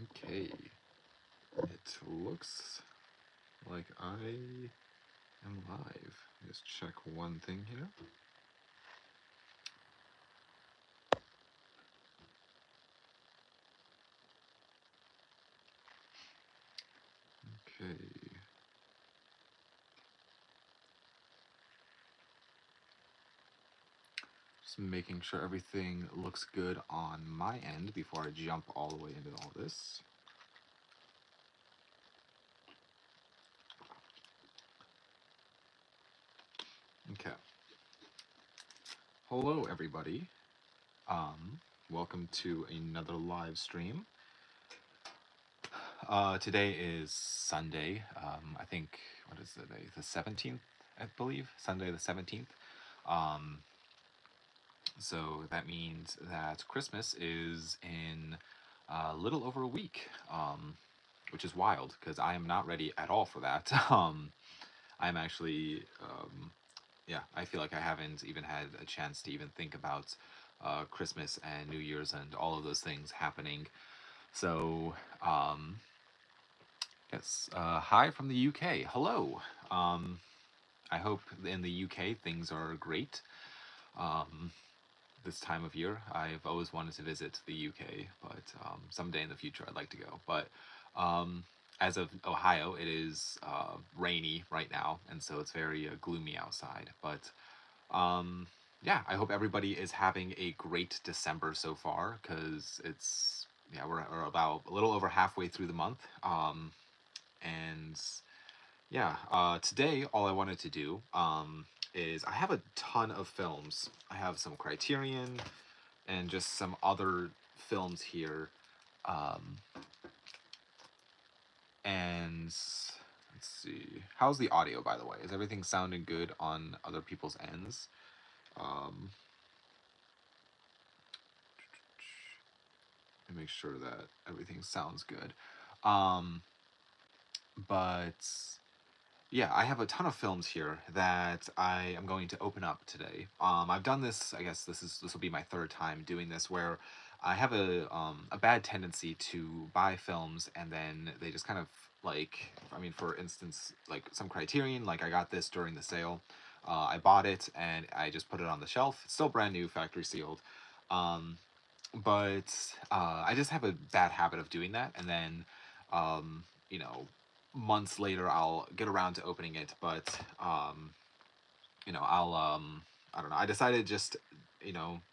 Okay, it looks like I am live. Just check one thing here. Okay. Just making sure everything looks good on my end before I jump all the way into all this. Okay. Hello, everybody. Welcome to another live stream. Today is Sunday. I think, what is the day? The 17th, I believe. Sunday the 17th. So that means that Christmas is in a little over a week, which is wild because I am not ready at all for that. I'm actually, yeah, I feel like I haven't even had a chance to even think about Christmas and New Year's and all of those things happening. So, yes, hi from the UK. Hello. I hope in the UK things are great. This time of year. I've always wanted to visit the UK, but someday in the future I'd like to go. But um, as of Ohio, it is rainy right now, and so it's very gloomy outside. But yeah, I hope everybody is having a great December so far, because it's yeah we're about a little over halfway through the month, and yeah, today all I wanted to do is I have a ton of films. I have some Criterion and just some other films here. Um, and let's see. How's the audio, by the way? Is everything sounding good on other people's ends? Um, and make sure that everything sounds good. Um, but yeah, I have a ton of films here that I am going to open up today. I've done this. I guess this will be my third time doing this, where I have a bad tendency to buy films and then they just kind of like, I mean, for instance, like some Criterion. Like I got this during the sale. I bought it and I just put it on the shelf. It's still brand new, factory sealed. Um, but I just have a bad habit of doing that, and then you know, months later I'll get around to opening it. But I'll I don't know. I decided just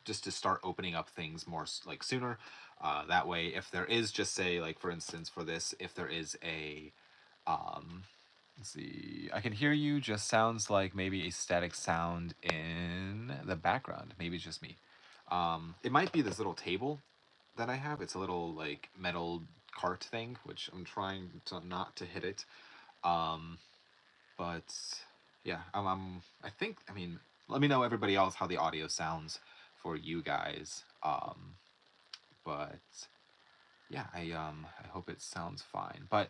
just to start opening up things more like sooner. That way, if there is, just say like for instance for this, if there is a let's see. I can hear you. Just sounds like maybe a static sound in the background. Maybe it's just me. It might be this little table that I have. It's a little like metal cart thing, which I'm trying to not to hit it. Um, but yeah, I think. I mean, let me know everybody else how the audio sounds for you guys. But yeah, I hope it sounds fine. But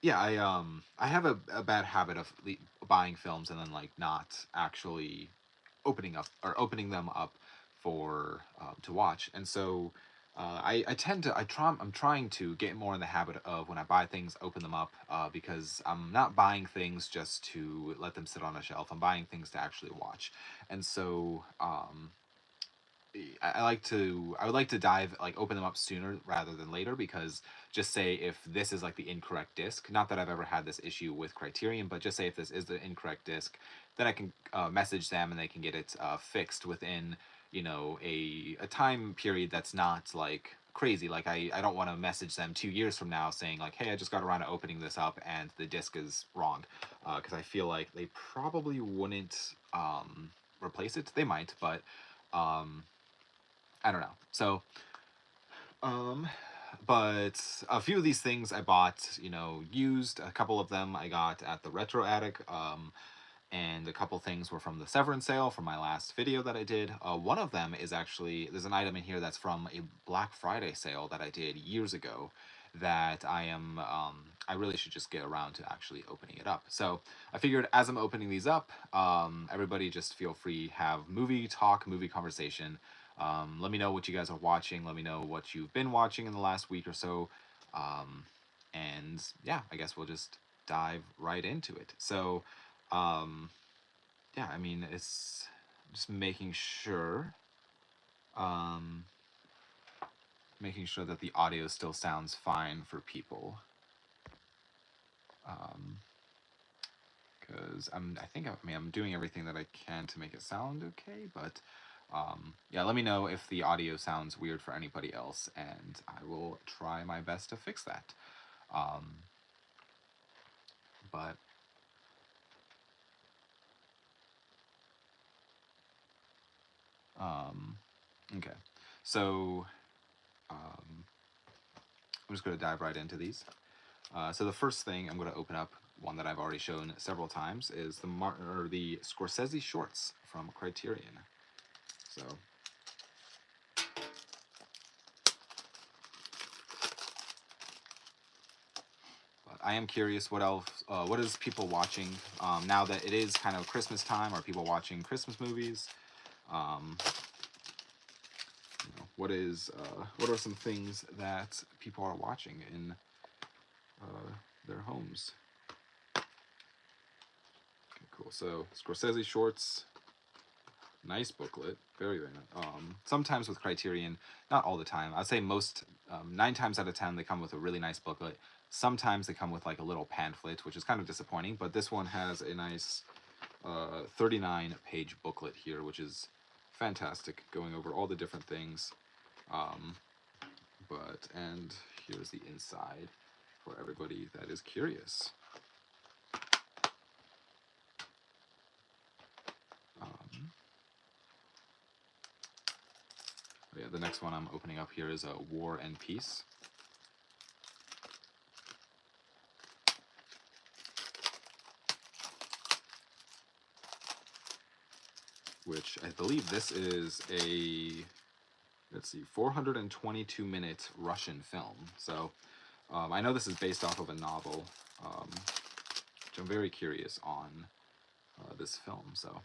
yeah, I have a bad habit of buying films and then like not actually opening them up for to watch. And so I tend to I'm trying to get more in the habit of when I buy things, open them up, because I'm not buying things just to let them sit on a shelf. I'm buying things to actually watch. And so I would like to open them up sooner rather than later, because just say if this is like the incorrect disc, not that I've ever had this issue with Criterion, but just say if this is the incorrect disc, then I can message them and they can get it fixed within a time period that's not like crazy. Like I don't want to message them 2 years from now saying like, hey, I just got around to opening this up and the disc is wrong, because I feel like they probably wouldn't replace it. They might, but um, I don't know. So, um, but a few of these things I bought, used. A couple of them I got at the Retro Attic, and a couple things were from the Severance sale from my last video that I did. One of them is actually, there's an item in here that's from a Black Friday sale that I did years ago that I really should just get around to actually opening it up. So I figured as I'm opening these up, everybody just feel free, have movie talk, movie conversation. Let me know what you guys are watching. Let me know what you've been watching in the last week or so. And yeah, I guess we'll just dive right into it. So, um, yeah, I mean, it's just um, making sure that the audio still sounds fine for people. Because I'm doing everything that I can to make it sound okay, but yeah, let me know if the audio sounds weird for anybody else, and I will try my best to fix that. Um, but okay, so I'm just going to dive right into these. So the first thing I'm going to open up, one that I've already shown several times, is the Scorsese shorts from Criterion. So but I am curious what is people watching now that it is kind of Christmas time. Are people watching Christmas movies? Um, what are some things that people are watching in their homes? Okay, cool. So Scorsese shorts, nice booklet, very very nice. Sometimes with Criterion, not all the time. I'd say most 9 times out of 10 they come with a really nice booklet. Sometimes they come with like a little pamphlet, which is kind of disappointing. But this one has a nice 39-page booklet here, which is fantastic, going over all the different things. And here's the inside for everybody that is curious. Yeah, the next one I'm opening up here is War and Peace. Which I believe this is a, let's see, 422-minute Russian film. So I know this is based off of a novel, which I'm very curious on this film. So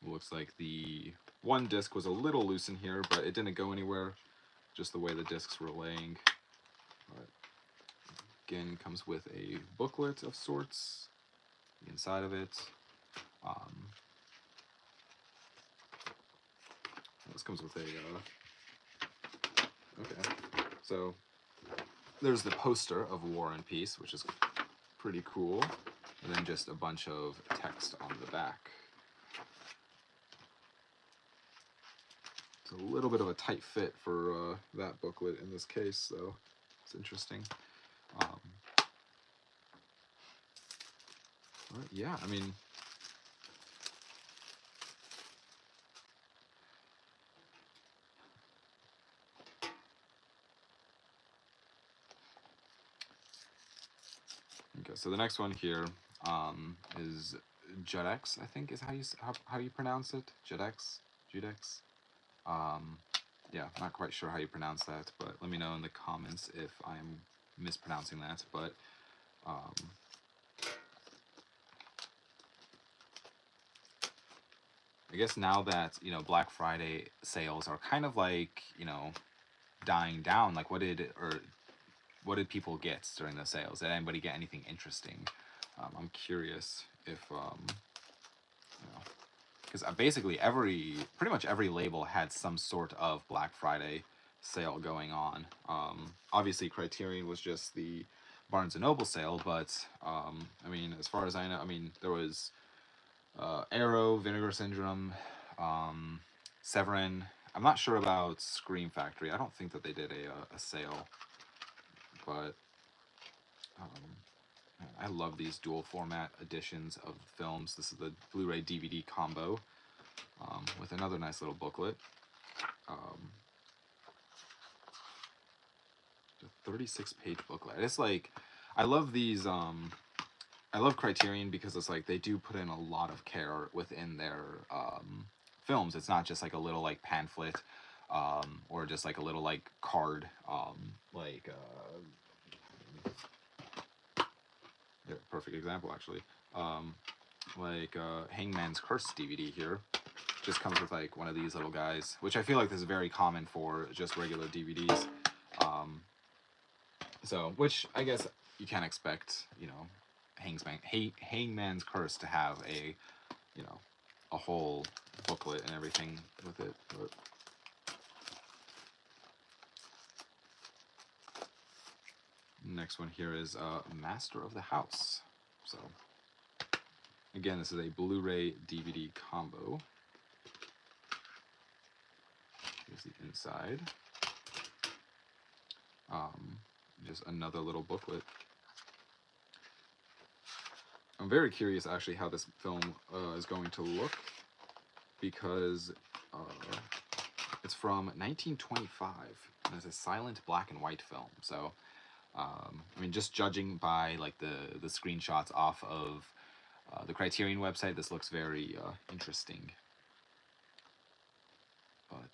looks like the one disc was a little loose in here, but it didn't go anywhere, just the way the discs were laying. But again, comes with a booklet of sorts inside of it. This comes with a okay, so there's the poster of War and Peace, which is pretty cool, and then just a bunch of text on the back. It's a little bit of a tight fit for that booklet in this case, so it's interesting. But yeah, I mean, okay. So the next one here is Judex, I think is how you pronounce it. Judex. Yeah, not quite sure how you pronounce that, but let me know in the comments if I'm mispronouncing that. But I guess now that Black Friday sales are kind of like dying down, like what did people get during the sales? Did anybody get anything interesting? I'm curious if because basically pretty much every label had some sort of Black Friday sale going on. Obviously, Criterion was just the Barnes and Noble sale, but I mean, as far as I know, I mean, there was Arrow, Vinegar Syndrome, Severin. I'm not sure about Scream Factory. I don't think that they did a sale, but I love these dual format editions of films. This is the Blu-ray DVD combo with another nice little booklet. The 36-page booklet. It's like, I love these. I love Criterion because it's like they do put in a lot of care within their films. It's not just like a little like pamphlet or just like a little like card. Yeah, perfect example actually. Like Hangman's Curse DVD here just comes with like one of these little guys, which I feel like this is very common for just regular DVDs. Um, so, which I guess you can't expect, you know, Hangman's Curse to have a, you know, a whole booklet and everything with it. But next one here is Master of the House. So again, this is a Blu-ray DVD combo. Here's the inside. Just another little booklet. I'm very curious actually how this film is going to look, because it's from 1925 and it's a silent black and white film. So I mean, just judging by like the screenshots off of the Criterion website, this looks very interesting. But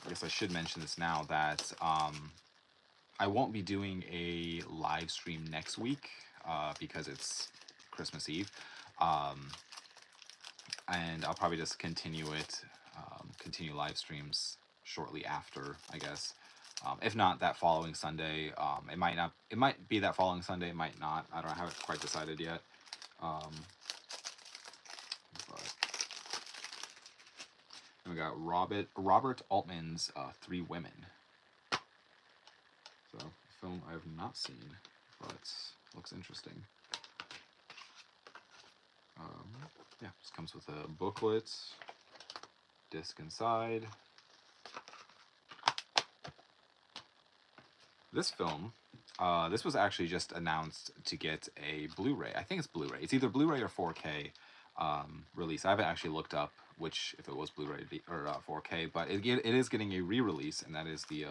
I guess I should mention this now that I won't be doing a live stream next week because it's Christmas Eve. And I'll probably just continue live streams shortly after, I guess. If not that following Sunday, it might be that following Sunday, it might not. I haven't quite decided yet. But we got Robert Altman's Three Women. So, a film I have not seen, but looks interesting. Yeah, this comes with a booklet, disc inside. This film, this was actually just announced to get a Blu-ray. I think it's Blu-ray. It's either Blu-ray or 4K release. I haven't actually looked up if it was Blu-ray or 4K, but it is getting a re-release, and that is the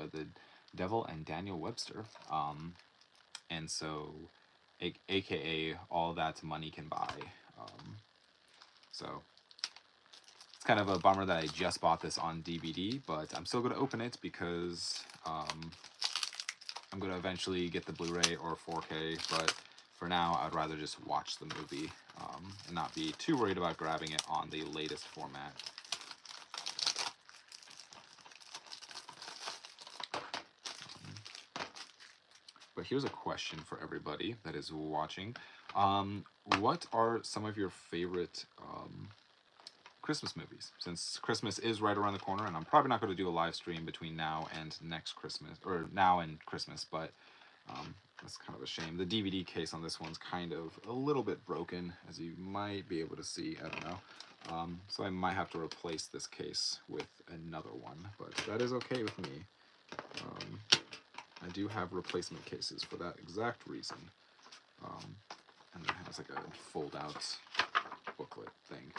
Devil and Daniel Webster. And so, AKA All That Money Can Buy. So it's kind of a bummer that I just bought this on DVD, but I'm still going to open it because I'm going to eventually get the Blu-ray or 4K, but for now I'd rather just watch the movie and not be too worried about grabbing it on the latest format. But here's a question for everybody that is watching. What are some of your favorite Christmas movies? Since Christmas is right around the corner, and I'm probably not going to do a live stream between now and next Christmas, or now and Christmas, but that's kind of a shame. The DVD case on this one's kind of a little bit broken, as you might be able to see. I don't know. So I might have to replace this case with another one, but that is okay with me. I do have replacement cases for that exact reason. And it has like a fold-out booklet thing.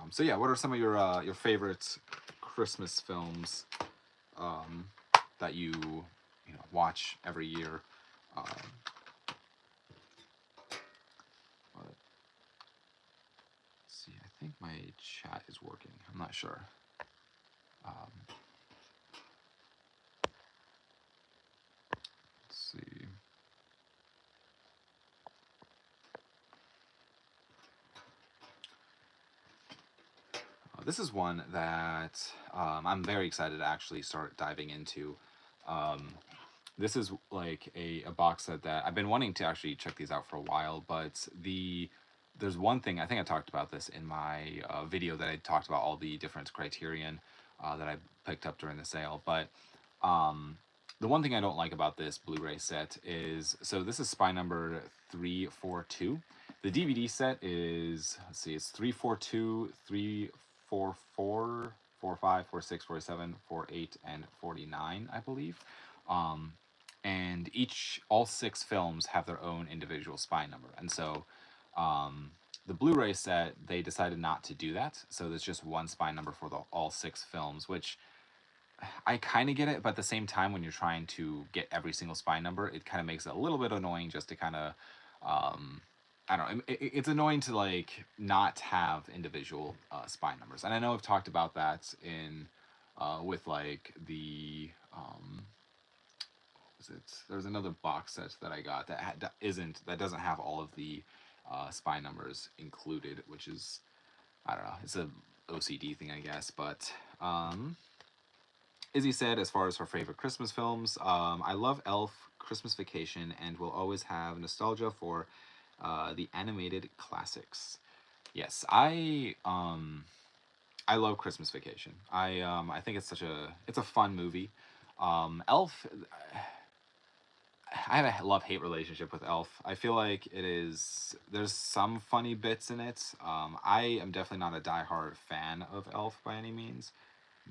So yeah, what are some of your favorite Christmas films that you watch every year? Let's see, I think my chat is working. I'm not sure. Let's see. This is one that I'm very excited to actually start diving into. This is like a box set that I've been wanting to actually check these out for a while, but there's one thing, I think I talked about this in my video that I talked about all the different Criterion that I picked up during the sale, but the one thing I don't like about this Blu-ray set is, so this is spy number 342. The DVD set is, let's see, it's 342, 344, 45, 46, 47, 48, and 49, I believe. And all 6 films have their own individual spy number. And so the Blu-ray set, they decided not to do that. So there's just one spy number for all 6 films, which I kind of get it, but at the same time, when you're trying to get every single spy number, it kind of makes it a little bit annoying just to kind of I don't know. It's annoying to like not have individual spine numbers, and I know I've talked about that in with like the was it? There's another box set that I got that doesn't have all of the spine numbers included, which is I don't know. It's a OCD thing, I guess. But Izzy said, as far as her favorite Christmas films, I love Elf, Christmas Vacation, and will always have nostalgia for the animated classics. Yes, I love Christmas Vacation. I think it's a fun movie. Elf, I have a love hate relationship with Elf. I feel like there's some funny bits in it. I am definitely not a diehard fan of Elf by any means,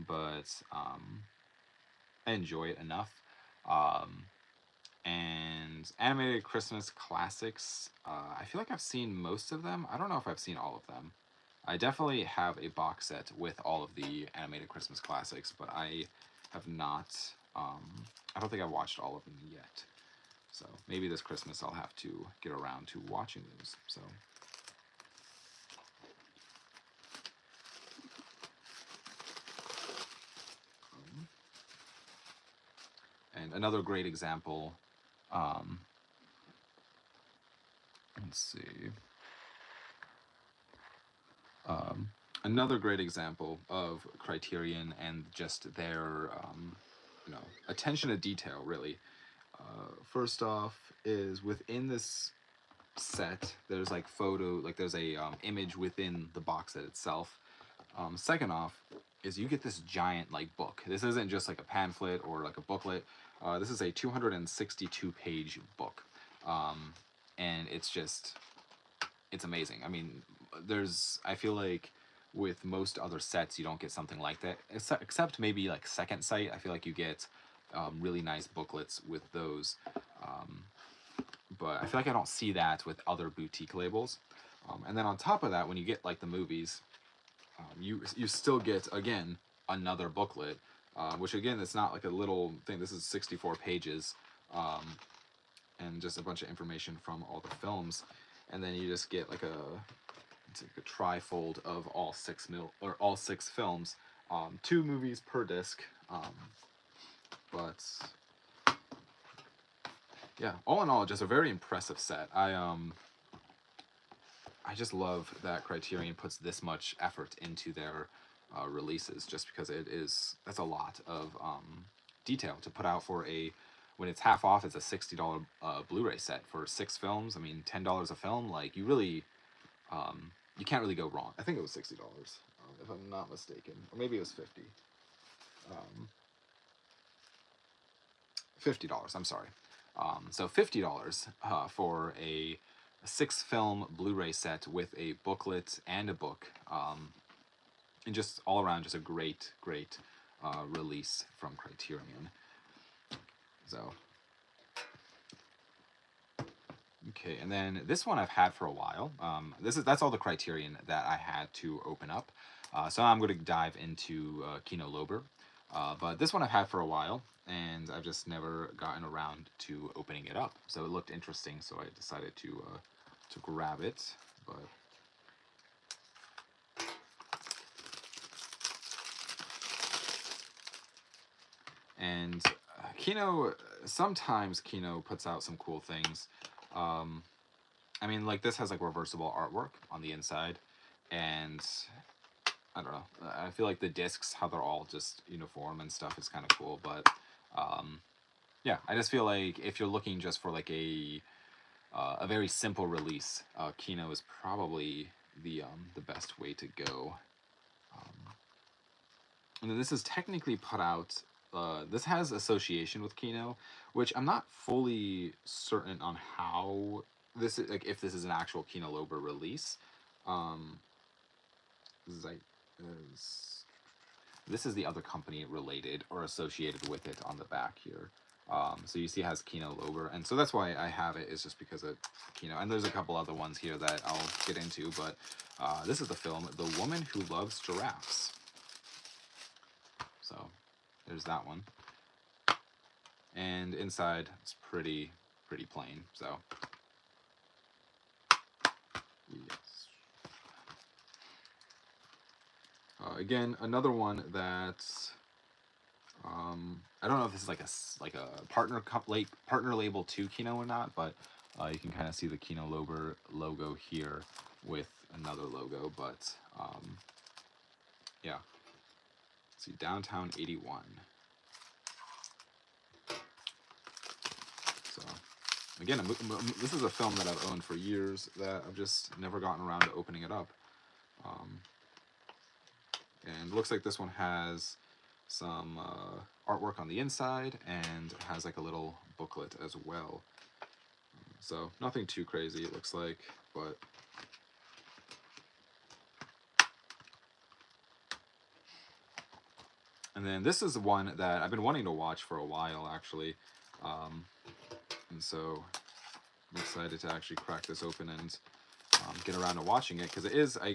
but I enjoy it enough. Um, and animated Christmas classics, I feel like I've seen most of them. I don't know if I've seen all of them. I definitely have a box set with all of the animated Christmas classics, but I have not. I don't think I've watched all of them yet. So maybe this Christmas I'll have to get around to watching those. So. And another great example, um, let's see. Um, Another great example of Criterion and just their, attention to detail, really. First off, is within this set, there's like there's a image within the box set itself. Second off, is you get this giant like book. This isn't just like a pamphlet or like a booklet. This is a 262 page book, and it's amazing. I mean, I feel like with most other sets you don't get something like that, except maybe like Second Sight. I feel like you get really nice booklets with those, but I feel like I don't see that with other boutique labels. And then on top of that, when you get like the movies, you still get again another booklet, which again it's not like a little thing. This is 64 pages, and just a bunch of information from all the films, and then you just get like it's like a trifold of all six films, 2 movies per disc, but yeah, all in all, just a very impressive set. I just love that Criterion puts this much effort into their releases, just because that's a lot of detail to put out for when it's half off. It's a $60 Blu-ray set for 6 films. I mean, $10 a film. Like you can't really go wrong. I think it was $60, if I'm not mistaken, or maybe it was 50. $50. I'm sorry. So $50 for a 6 film Blu-ray set with a booklet and a book, and just all around just a great release from Criterion. So okay, and then this one I've had for a while. That's all the Criterion that I had to open up. So I'm going to dive into Kino Lorber. But this one I've had for a while, and I've just never gotten around to opening it up. So it looked interesting, so I decided to grab it. But and Kino, sometimes Kino puts out some cool things. I mean, like this has like reversible artwork on the inside, and I don't know. I feel like the discs, how they're all just uniform and stuff, is kind of cool. But yeah, I just feel like if you're looking just for like a very simple release, Kino is probably the best way to go. And then this is technically put out. This has association with Kino, which I'm not fully certain on how this is, like if this is an actual Kino Lorber release. Zeit is This is the other company related or associated with it on the back here. So you see it has Kino Lorber, and so that's why I have it, is just because of Kino. And there's a couple other ones here that I'll get into, but this is the film The Woman Who Loves Giraffes. So there's that one. And inside it's pretty plain. So Yes. Again, another one that's I don't know if this is like a partner label to Kino or not, but you can kind of see the Kino logo here with another logo. But yeah, let's see, Downtown 81. So again, this is a film that I've owned for years that I've just never gotten around to opening it up. And it looks like this one has some artwork on the inside and has like a little booklet as well. So nothing too crazy, it looks like, but and then this is one that I've been wanting to watch for a while, actually, and so I'm excited to actually crack this open and get around to watching it, because it is, I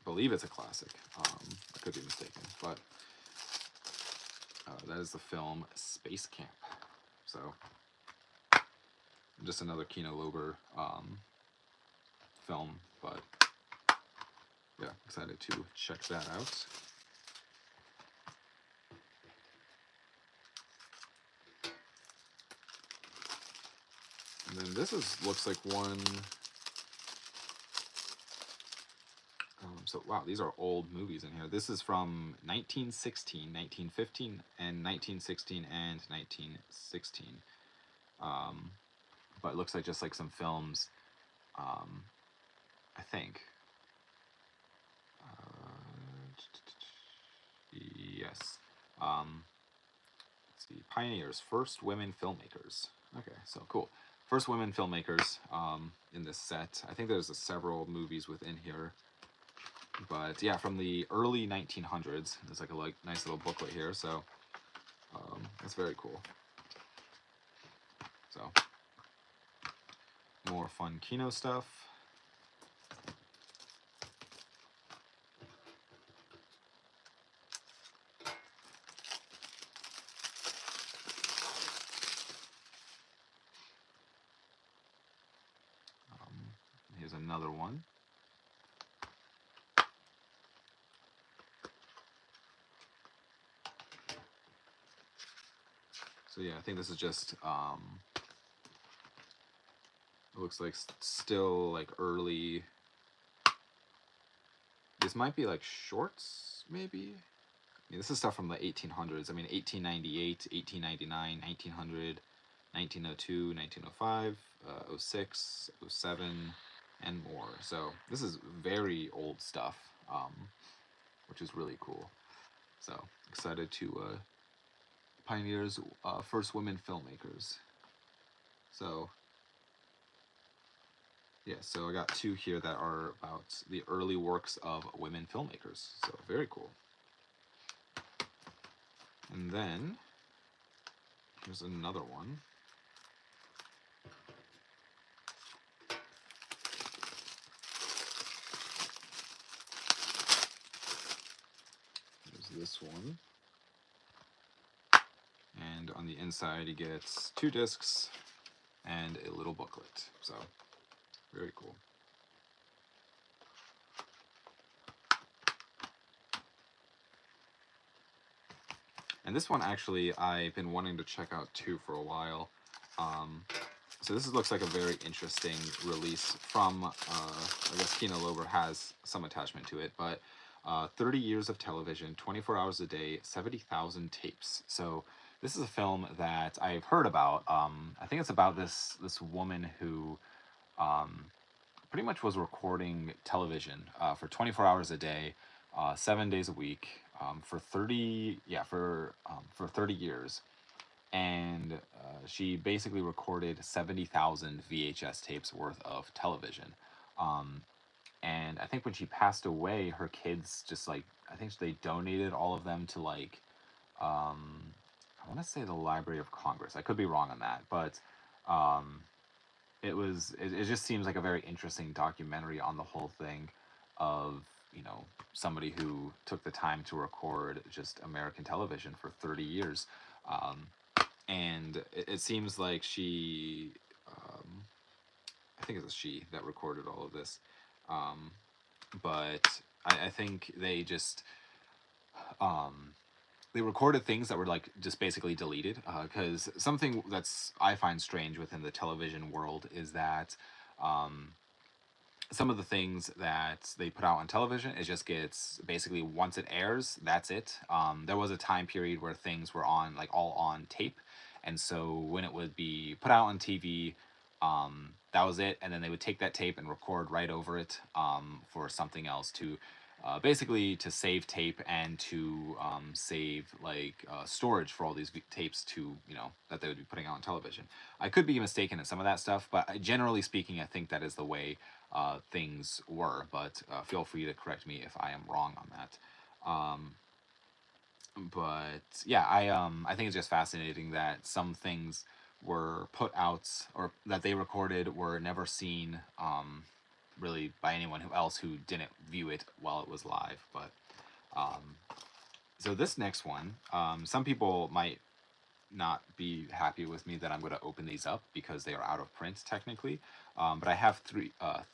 believe it's a classic. I could be mistaken, but that is the film Space Camp. So just another Kino Lorber film, but yeah, excited to check that out. And then this looks like one. So wow, these are old movies in here. This is from 1916, 1915, and 1916 and 1916. But it looks like just like some films. I think. Yes. Let's see. Pioneers, first women filmmakers. Okay, so cool. First women filmmakers in this set. I think there's several movies within here. But yeah, from the early 1900s. There's like a nice little booklet here, so that's very cool. So more fun Kino stuff. Here's another one. So yeah, I think this is just it looks like still like early. This might be like shorts, maybe. I mean, this is stuff from the 1800s. I mean, 1898, 1899, 1900, 1902, 1905, 06, 07, and more. So this is very old stuff, which is really cool. So excited to Pioneers, first women filmmakers. So yeah, so I got two here that are about the early works of women filmmakers. So very cool. And then here's another one. There's this one. And on the inside, he gets 2 discs and a little booklet. So very cool. And this one, actually, I've been wanting to check out too for a while. So this looks like a very interesting release from, I guess Kino Lorber has some attachment to it, but 30 years of television, 24 hours a day, 70,000 tapes. So this is a film that I've heard about. I think it's about this woman who pretty much was recording television for 24 hours a day, 7 days a week, for 30 years, and she basically recorded 70,000 VHS tapes worth of television. And I think when she passed away, her kids just like, I think they donated all of them to like, I want to say the Library of Congress. I could be wrong on that, but it just seems like a very interesting documentary on the whole thing of, you know, somebody who took the time to record just American television for 30 years. And it seems like she, I think it's a she that recorded all of this. But I think they just um, they recorded things that were like just basically deleted, because something that's I find strange within the television world is that um, some of the things that they put out on television, it just gets basically once it airs, that's it. There was a time period where things were on like all on tape, and so when it would be put out on TV, that was it, and then they would take that tape and record right over it, for something else to basically to save tape and to save like storage for all these tapes to, that they would be putting out on television. I could be mistaken in some of that stuff, but generally speaking, I think that is the way things were. But feel free to correct me if I am wrong on that. Um, but yeah, I think it's just fascinating that some things were put out or that they recorded were never seen, really by anyone else who didn't view it while it was live. But um, so this next one, some people might not be happy with me that I'm going to open these up because they are out of print technically. But I have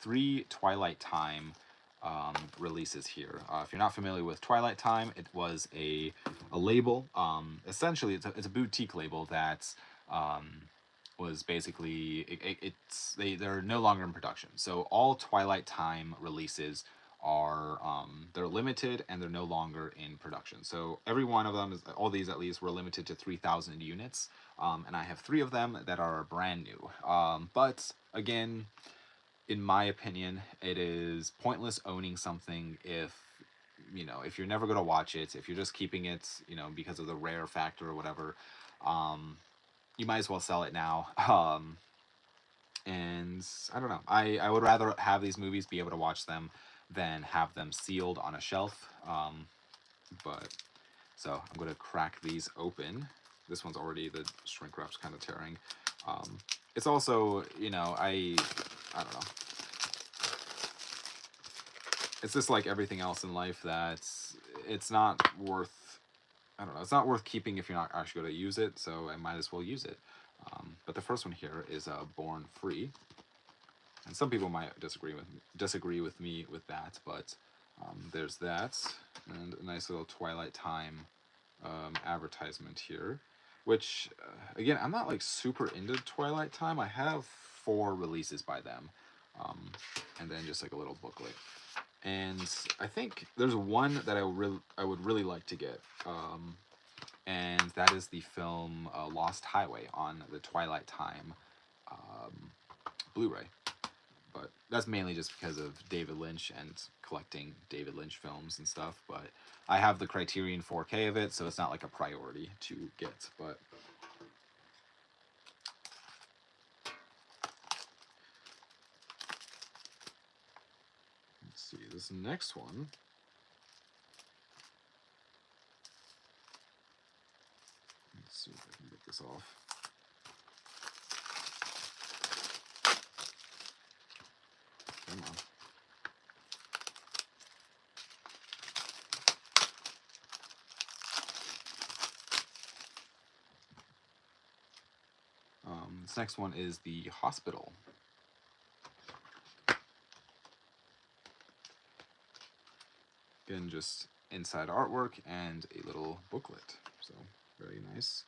three Twilight Time releases here. If you're not familiar with Twilight Time, it was a label. Essentially, it's a boutique label that um, was basically they're no longer in production. So all Twilight Time releases are they're limited and they're no longer in production. So every one of them is all these at least were limited to 3,000 units, and I have three of them that are brand new. But again, in my opinion, it is pointless owning something if you're never going to watch it, if you're just keeping it, because of the rare factor or whatever. Um, you might as well sell it now. And I don't know. I would rather have these movies be able to watch them than have them sealed on a shelf. But so I'm gonna crack these open. This one's already the shrink wrap's kind of tearing. It's also I don't know. It's just like everything else in life that it's not worth. I don't know. It's not worth keeping if you're not actually going to use it. So I might as well use it. But the first one here is Born Free, and some people might disagree with me with that, but there's that, and a nice little Twilight Time advertisement here, which again, I'm not like super into Twilight Time. I have 4 releases by them, um, and then just like a little booklet. And I think there's one that I would really like to get, and that is the film Lost Highway on the Twilight Time um, Blu-ray. But that's mainly just because of David Lynch and collecting David Lynch films and stuff. But I have the Criterion 4K of it, so it's not like a priority to get. But let's see, this next one. Let's see if I can get this off. Come on. This next one is The Hospital. Again, just inside artwork and a little booklet. So, very nice.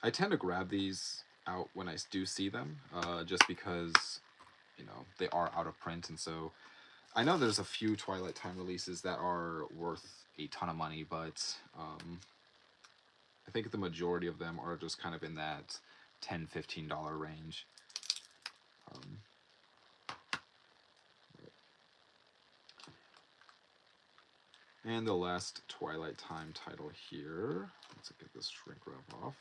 I tend to grab these out when I do see them, just because, they are out of print. And so I know there's a few Twilight Time releases that are worth a ton of money, but I think the majority of them are just kind of in that $10-15 range. And the last Twilight Time title here, let's get this shrink wrap off,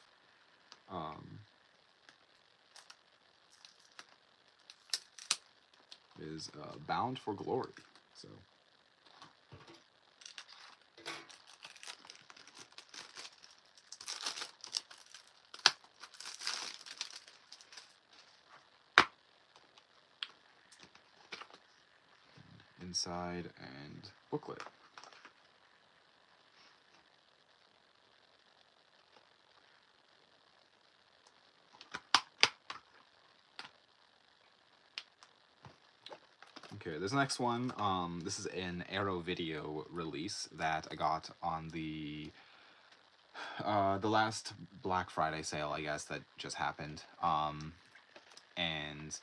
is Bound for Glory. So inside and booklet. Okay, this next one, this is an Arrow Video release that I got on the last Black Friday sale, I guess, that just happened. And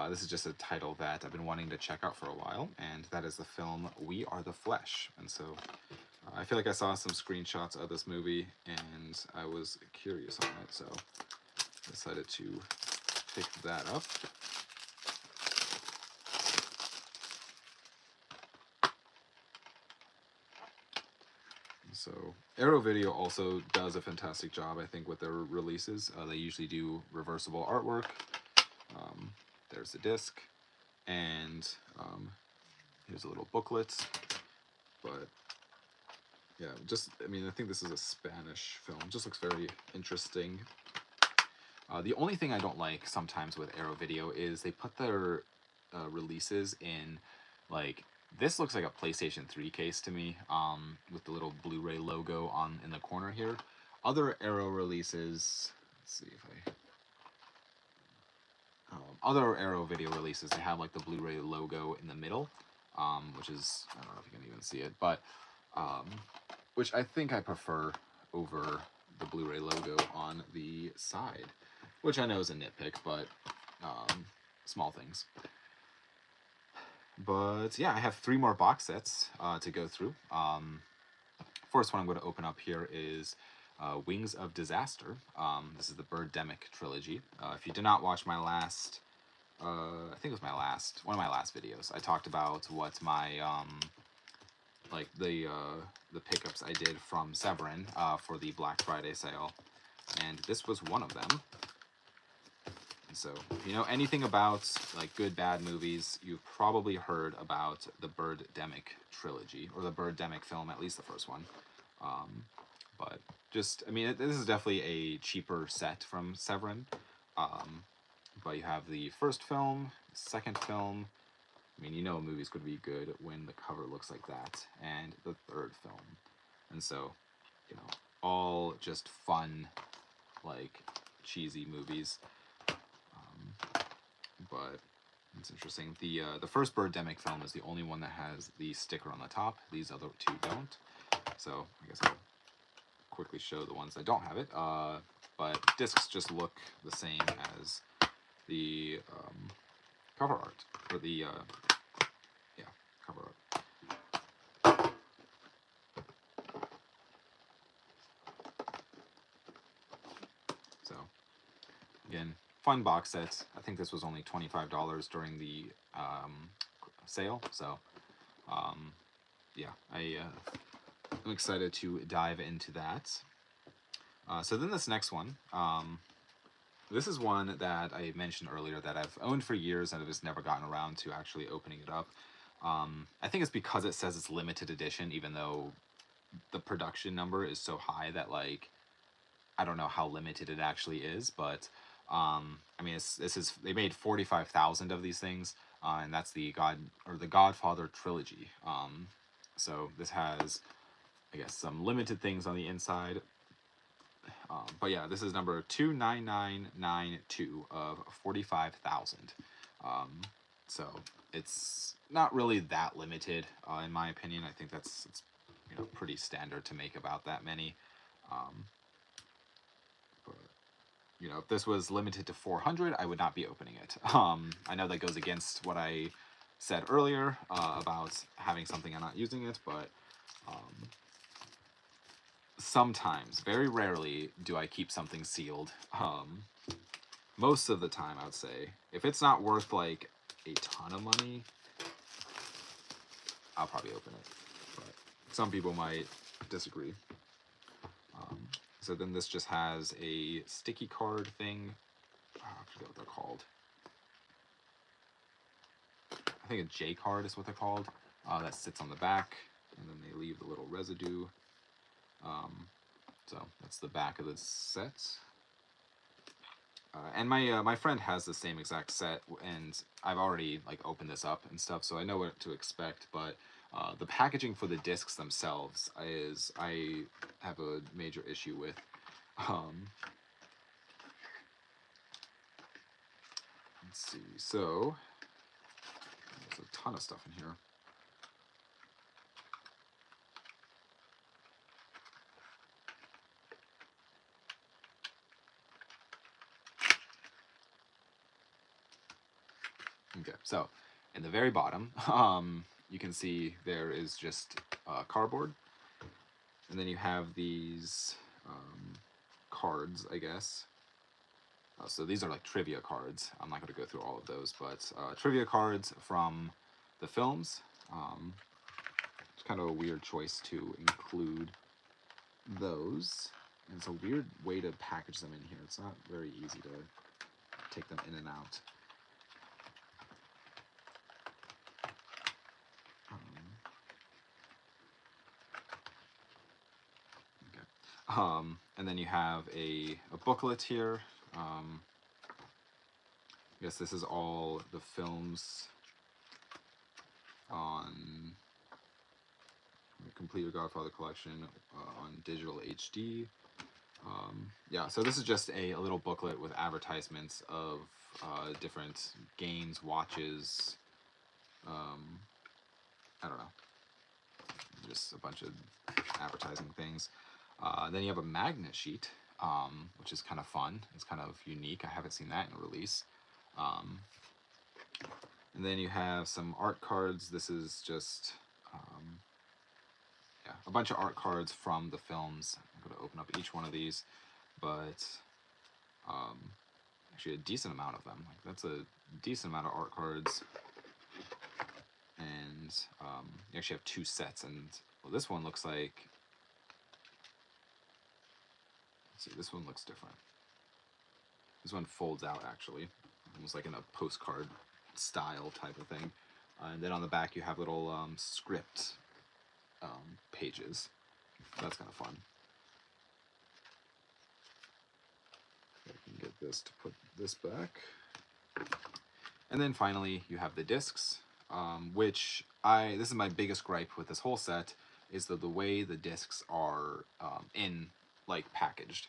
this is just a title that I've been wanting to check out for a while, and that is the film We Are the Flesh. And so I feel like I saw some screenshots of this movie, and I was curious on it, so I decided to pick that up. So Arrow Video also does a fantastic job, I think, with their releases. They usually do reversible artwork. There's the disc, and here's a little booklet. But yeah, I mean, I think this is a Spanish film. It just looks very interesting. The only thing I don't like sometimes with Arrow Video is they put their releases in, like, this looks like a PlayStation 3 case to me, with the little Blu-ray logo in the corner here. Other Arrow releases, let's see if I... other Arrow Video releases, they have like the Blu-ray logo in the middle, which is, I don't know if you can even see it, but which I think I prefer over the Blu-ray logo on the side, which I know is a nitpick, but small things. But yeah, I have 3 more box sets to go through. First one I'm going to open up here is Wings of Disaster. This is the Birdemic trilogy. If you did not watch my last, I think it was one of my last videos, I talked about what my like the pickups I did from Severin for the Black Friday sale, and this was one of them. And so, if you know anything about like good bad movies, you've probably heard about the Birdemic trilogy, or the Birdemic film, at least the first one. But just, I mean, this is definitely a cheaper set from Severin. But you have the first film, second film. I mean, you know a movie's going to be good when the cover looks like that, and the third film. And so, you know, all just fun, like, cheesy movies. But it's interesting. The first Birdemic film is the only one that has the sticker on the top. These other 2 don't. So I guess I'll quickly show the ones that don't have it. But discs just look the same as the cover art, or the cover art. So again, fun box sets. I think this was only $25 during the sale. So yeah, I'm excited to dive into that. So then this next one, this is one that I mentioned earlier that I've owned for years and I've just never gotten around to actually opening it up. I think it's because it says it's limited edition, even though the production number is so high that, like, I don't know how limited it actually is, but I mean, they made 45,000 of these things, and that's the Godfather trilogy. So this has, I guess, some limited things on the inside. But yeah, this is number 29992 of 45,000. So it's not really that limited, in my opinion. I think it's pretty standard to make about that many. But if this was limited to 400, I would not be opening it. I know that goes against what I said earlier about having something and not using it, but sometimes, very rarely, do I keep something sealed. Most of the time, I would say, if it's not worth like a ton of money, I'll probably open it. But some people might disagree. So then this just has a sticky card thing. I forget what they're called. I think a J card is what they're called. That sits on the back, and then they leave the little residue. So that's the back of the set. And my friend has the same exact set, and I've already opened this up and stuff, so I know what to expect. But the packaging for the discs themselves is I have a major issue with. Let's see. So There's a ton of stuff in here. Okay, so in the very bottom, you can see there is just cardboard, and then you have these cards, I guess. So these are like trivia cards. I'm not going to go through all of those, but trivia cards from the films. It's kind of a weird choice to include those. And it's a weird way to package them in here. It's not very easy to take them in and out. And then you have a booklet here. I guess this is all the films on Complete Your Godfather Collection on digital HD. Yeah, so this is just a little booklet with advertisements of different games, watches, I don't know, just a bunch of advertising things. Then you have a magnet sheet, which is kind of fun. It's kind of unique. I haven't seen that in a release. And then you have some art cards. This is just yeah, a bunch of art cards from the films. I'm going to open up each one of these, but actually a decent amount of them. Like, that's a decent amount of art cards. And you actually have 2 sets, and well, this one looks like, let's see, this one looks different. This one folds out, actually, almost like in a postcard style type of thing. And then on the back you have little script pages. So that's kind of fun. I can get this to put this back. And then finally you have the discs, which this is my biggest gripe with this whole set, is that the way the discs are packaged.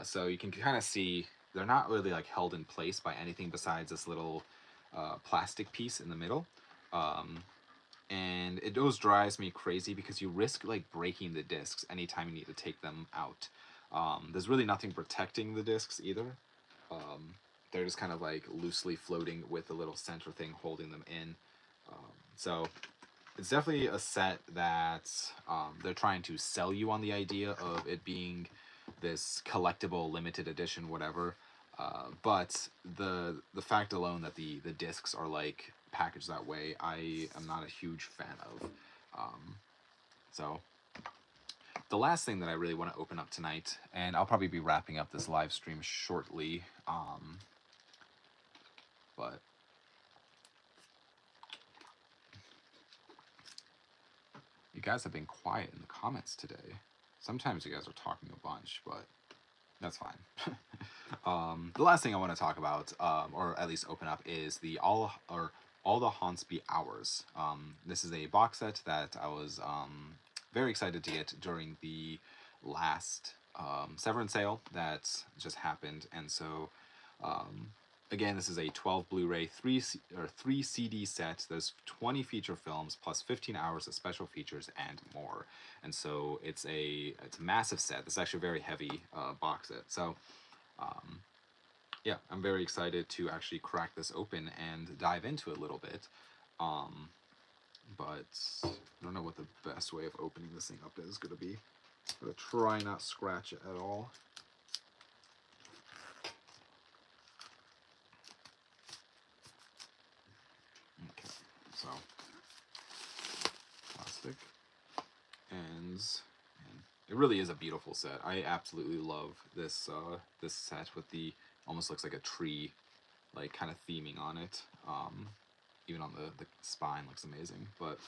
So you can kind of see they're not really like held in place by anything besides this little plastic piece in the middle. And it just drives me crazy because you risk like breaking the discs anytime you need to take them out. There's really nothing protecting the discs either. They're just kind of like loosely floating with a little center thing holding them in. So it's definitely a set that they're trying to sell you on the idea of it being this collectible, limited edition, whatever. But the fact alone that the discs are like packaged that way, I am not a huge fan of. So the last thing that I really want to open up tonight, and I'll probably be wrapping up this live stream shortly, but you guys have been quiet in the comments today. Sometimes you guys are talking a bunch, but that's fine. The last thing I want to talk about, or at least open up, is the All the Haunts Be Ours. This is a box set that I was very excited to get during the last Severance sale that just happened, and so again, this is a 12 Blu-ray, 3 CD set. There's 20 feature films plus 15 hours of special features and more. And so it's a massive set. This is actually a very heavy box set. So yeah, I'm very excited to actually crack this open and dive into it a little bit. But I don't know what the best way of opening this thing up is going to be. I'm going to try not scratch it at all. Okay, so plastic ends, and it really is a beautiful set. I absolutely love this this set with the almost looks like a tree, like kind of theming on it. Even on the spine looks amazing. But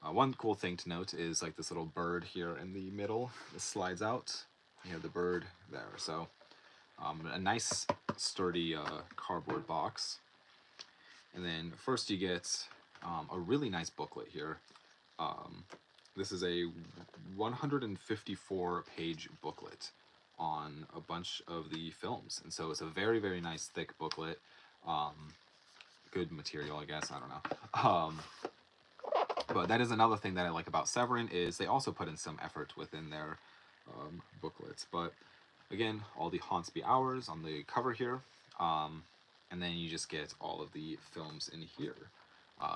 one cool thing to note is like this little bird here in the middle. This slides out. You have the bird there. So a nice sturdy cardboard box. And then first you get a really nice booklet here. This is a 154-page booklet on a bunch of the films. And so it's a very, very nice thick booklet. good material, I guess. I don't know. But that is another thing that I like about Severin, is they also put in some effort within their booklets. But again, all the Hauntsby hours on the cover here, and then you just get all of the films in here.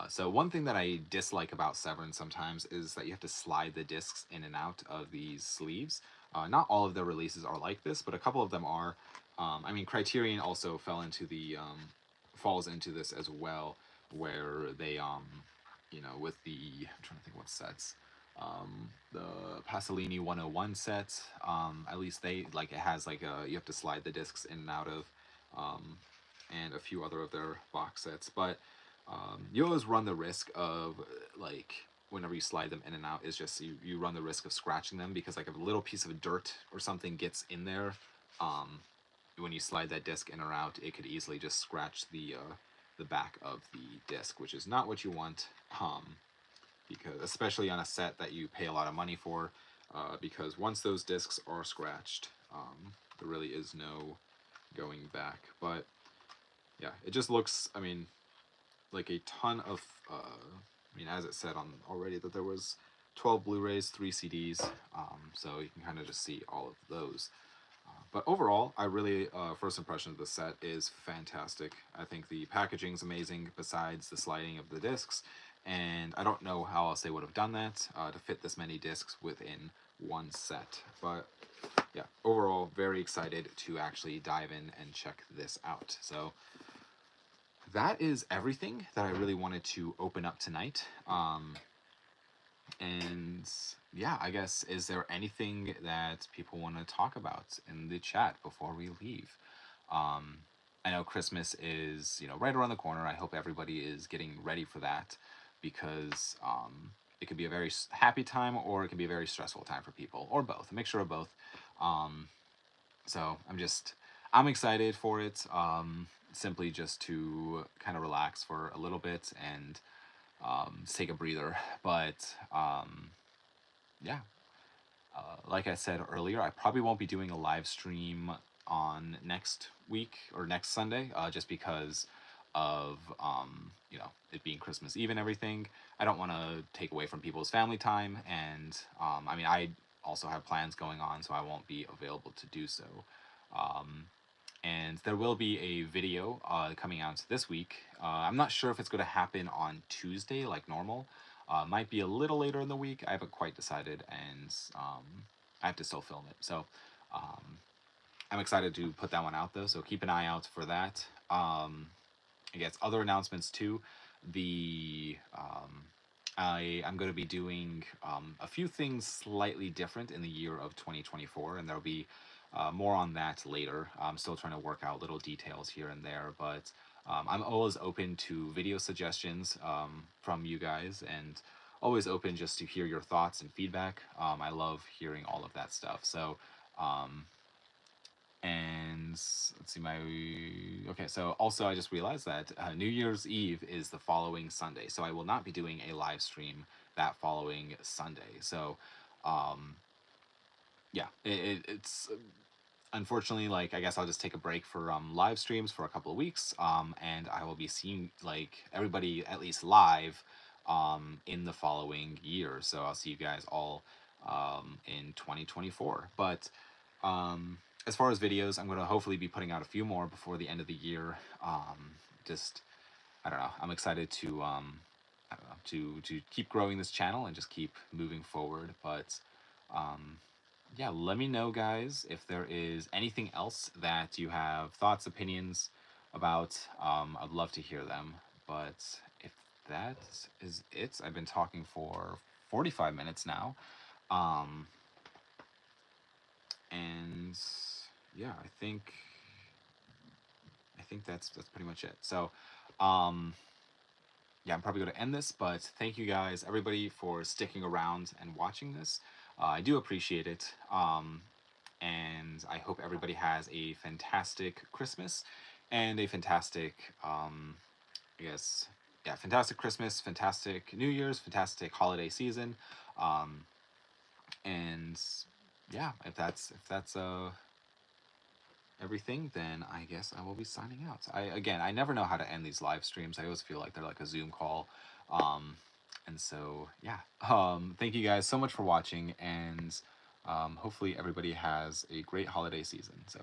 So one thing that I dislike about Severin sometimes is that you have to slide the discs in and out of these sleeves. Not all of their releases are like this, but a couple of them are. I mean, Criterion also falls into this as well, where they you know, with the, I'm trying to think what sets, the Pasolini 101 set, at least they, like, it has like you have to slide the discs in and out of, and a few other of their box sets. But you always run the risk of, like, whenever you slide them in and out, is just you run the risk of scratching them, because like if a little piece of dirt or something gets in there, when you slide that disc in or out, it could easily just scratch the back of the disc, which is not what you want, because especially on a set that you pay a lot of money for, because once those discs are scratched, there really is no going back. But yeah, it just looks, I mean, like a ton of, I mean, as it said on already, that there was 12 Blu-rays, 3 CDs, so you can kind of just see all of those. But overall, I really, first impression of the set is fantastic. I think the packaging's amazing, besides the sliding of the discs, and I don't know how else they would have done that to fit this many discs within one set. But yeah, overall, very excited to actually dive in and check this out. So that is everything that I really wanted to open up tonight. And yeah, I guess, is there anything that people want to talk about in the chat before we leave? I know Christmas is, you know, right around the corner. I hope everybody is getting ready for that, because it could be a very happy time, or it can be a very stressful time for people, or both, a mixture of both. So I'm excited for it, simply just to kind of relax for a little bit and take a breather. But yeah, like I said earlier, I probably won't be doing a live stream on next week or next Sunday, just because of you know, it being Christmas Eve and everything. I don't want to take away from people's family time, and I mean, I also have plans going on, so I won't be available to do so. And there will be a video coming out this week. I'm not sure if it's going to happen on Tuesday like normal. Might be a little later in the week. I haven't quite decided, and I have to still film it. So I'm excited to put that one out, though. So keep an eye out for that. I guess other announcements too. I'm going to be doing a few things slightly different in the year of 2024, and there'll be more on that later. I'm still trying to work out little details here and there, but I'm always open to video suggestions from you guys, and always open just to hear your thoughts and feedback. I love hearing all of that stuff. So, and let's see okay, so also I just realized that New Year's Eve is the following Sunday, so I will not be doing a live stream that following Sunday. So yeah, it's unfortunately, like, I guess I'll just take a break for live streams for a couple of weeks, and I will be seeing, like, everybody at least live in the following year. So I'll see you guys all in 2024. But as far as videos, I'm going to hopefully be putting out a few more before the end of the year. Just, I don't know, I'm excited to I don't know, to keep growing this channel and just keep moving forward. But yeah, let me know, guys, if there is anything else that you have thoughts, opinions about. I'd love to hear them. But if that is it, I've been talking for 45 minutes now. And yeah, I think that's pretty much it. So, yeah, I'm probably going to end this, but thank you guys, everybody, for sticking around and watching this. I do appreciate it. And I hope everybody has a fantastic Christmas and a fantastic, I guess, yeah, fantastic Christmas, fantastic New Year's, fantastic holiday season. And yeah, if that's everything, then I guess I will be signing out. I never know how to end these live streams. I always feel like they're like a Zoom call. And so yeah. Thank you guys so much for watching, and hopefully everybody has a great holiday season. So